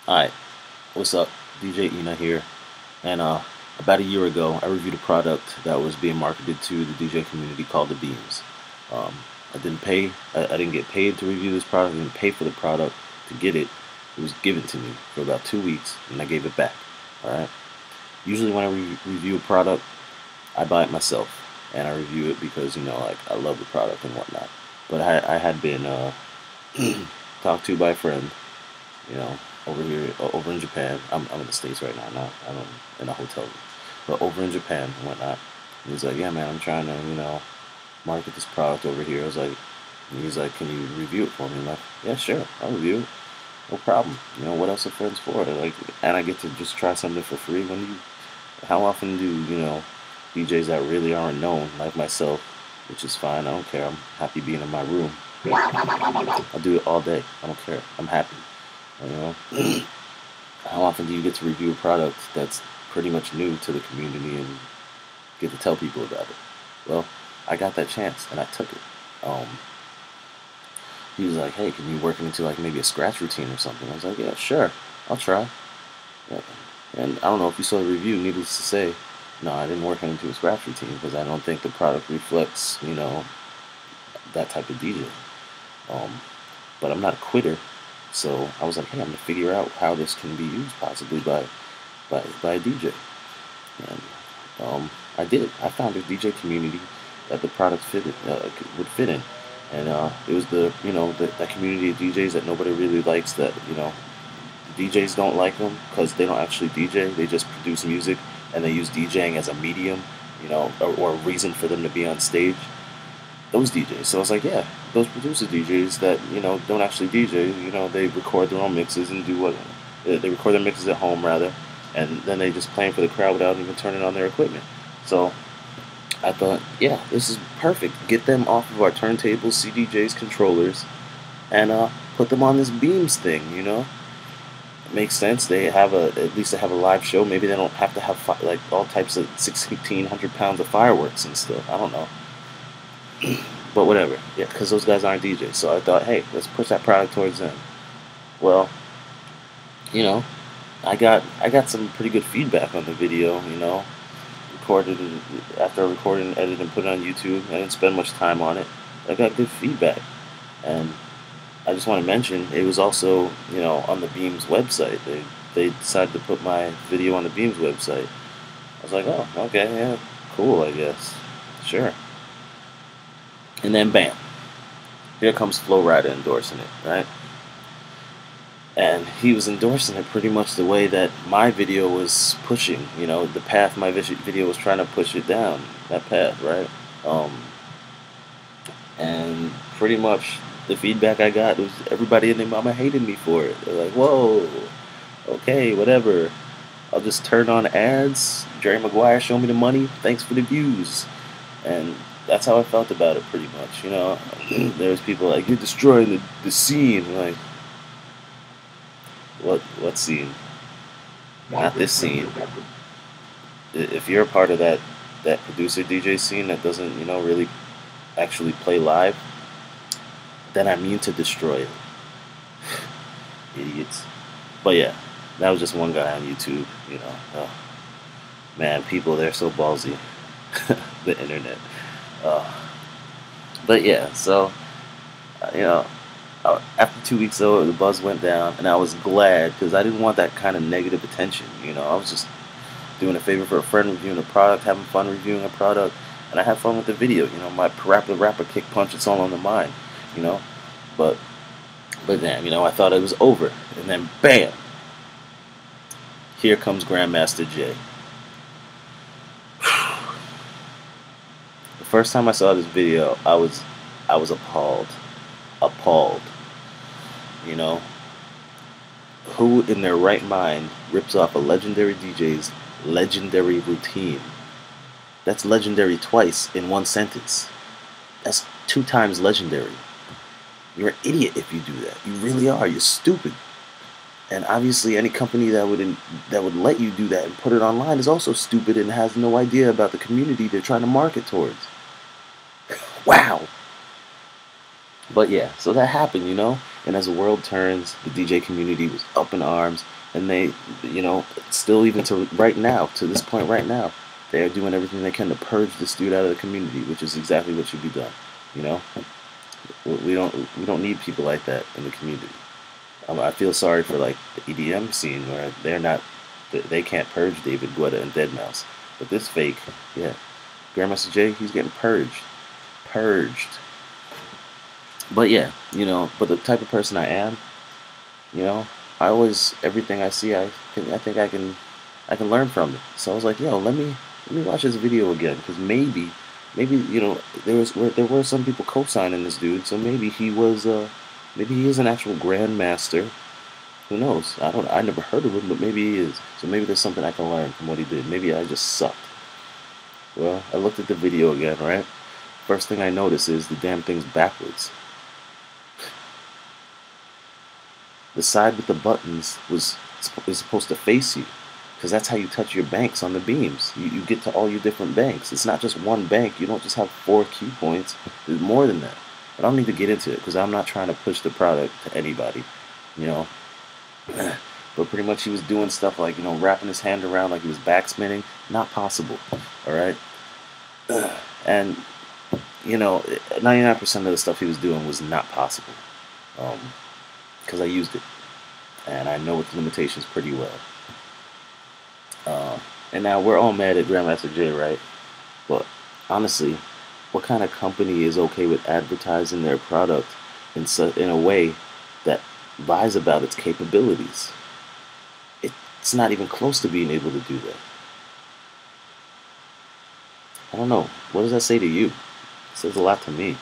Alright, what's up? DJ Ina here. And about a year ago, I reviewed a product that was being marketed to the DJ community called the Beamz. I didn't get paid to review this product. I didn't pay for the product to get it. It was given to me for about 2 weeks, and I gave it back. Alright? Usually when I review a product, I buy it myself, and I review it because, like, I love the product and whatnot. But I had been talked to by a friend, you know, over in Japan. I'm in the States right now, I'm in a hotel room. But over in Japan and whatnot, he was like, yeah, man, I'm trying to, market this product over here. I was like, he's like, can you review it for me? I'm like, yeah, sure, I'll review it. No problem. What else are friends for? Like, and I get to just try something for free. How often do, DJs that really aren't known, like myself, which is fine, I don't care. I'm happy being in my room. I'll do it all day. I don't care. I'm happy. You know, how often do you get to review a product that's pretty much new to the community and get to tell people about it? Well, I got that chance and I took it. He was like, "Hey, can you work into like maybe a scratch routine or something?" I was like, "Yeah, sure, I'll try." Yeah. And I don't know if you saw the review. Needless to say, no, I didn't work into a scratch routine because I don't think the product reflects, that type of DJ. Um, but I'm not a quitter. So I was like, hey, I'm gonna figure out how this can be used possibly by a DJ. And I did. I found a DJ community that the product would fit in, and it was that community of DJs that nobody really likes. That DJs don't like them because they don't actually DJ. They just produce music and they use DJing as a medium, or a reason for them to be on stage. Those DJs. So I was like, yeah, those producer DJs that don't actually DJ. They record their own mixes and do what they record their mixes at home rather, and then they just play them for the crowd without even turning on their equipment. So I thought, yeah, this is perfect. Get them off of our turntables, CDJs, controllers, and put them on this Beamz thing. It makes sense. At least they have a live show. Maybe they don't have to have like all types of 1,600 pounds of fireworks and stuff. I don't know. But whatever, yeah, because those guys aren't DJs. So I thought, hey, let's push that product towards them. Well, you know, I got some pretty good feedback on the video. Recorded it after I recorded and edited and put it on YouTube. I didn't spend much time on it. I got good feedback, and I just want to mention it was also on the Beamz website. They decided to put my video on the Beamz website. I was like, oh, okay, yeah, cool, I guess, sure. And then bam, here comes Flo Rida endorsing it, right? And he was endorsing it pretty much the way that my video was pushing, the path my video was trying to push it down, that path, right? And pretty much the feedback I got was everybody and their mama hated me for it. They're like, whoa, okay, whatever. I'll just turn on ads. Jerry Maguire, show me the money. Thanks for the views. And that's how I felt about it pretty much. There's people like, you're destroying the scene. Like, what scene? Not this scene. If you're a part of that producer DJ scene that doesn't really actually play live, then I mean to destroy it. Idiots. But yeah, that was just one guy on YouTube. Man, people, they're so ballsy. The internet. But yeah, so after 2 weeks though, the buzz went down, and I was glad because I didn't want that kind of negative attention. I was just doing a favor for a friend, reviewing a product, having fun reviewing a product, and I had fun with the video. My rapper kick punch, it's all on the mind. But then I thought it was over, and then bam, here comes Grandmaster J. The first time I saw this video, I was appalled. Who in their right mind rips off a legendary DJ's legendary routine? That's legendary twice in one sentence. That's 2 times legendary. You're an idiot if you do that. You really are. You're stupid. And obviously, any company that would let you do that and put it online is also stupid and has no idea about the community they're trying to market towards. Wow. But yeah, so that happened, And as the world turns, the DJ community was up in arms, and they, still even to right now, to this point right now, they are doing everything they can to purge this dude out of the community, which is exactly what should be done. You know, we don't need people like that in the community. I feel sorry for like the EDM scene where they can't purge David Guetta and Deadmau5, but this fake, yeah, Grandmaster Jay, he's getting purged. But yeah, but the type of person I am, you know, I always everything I see, I think I can learn from it. So I was like, yo, let me watch this video again, because maybe there were some people co-signing this dude, so maybe he is an actual grandmaster. Who knows? I never heard of him, but maybe he is. So maybe there's something I can learn from what he did. Maybe I just sucked. Well, I looked at the video again, right? First thing I notice is the damn thing's backwards. The side with the buttons is supposed to face you, because that's how you touch your banks on the Beamz. You get to all your different banks. It's not just one bank. You don't just have 4 key points. There's more than that. But I don't need to get into it, because I'm not trying to push the product to anybody, you know. But pretty much he was doing stuff like, wrapping his hand around like he was backspinning. Not possible, all right? And, 99% of the stuff he was doing was not possible, because I used it, and I know its limitations pretty well. And now we're all mad at Grandmaster Jay, right? But honestly, what kind of company is okay with advertising their product in a way that lies about its capabilities? It's not even close to being able to do that. I don't know. What does that say to you? It says a lot to me.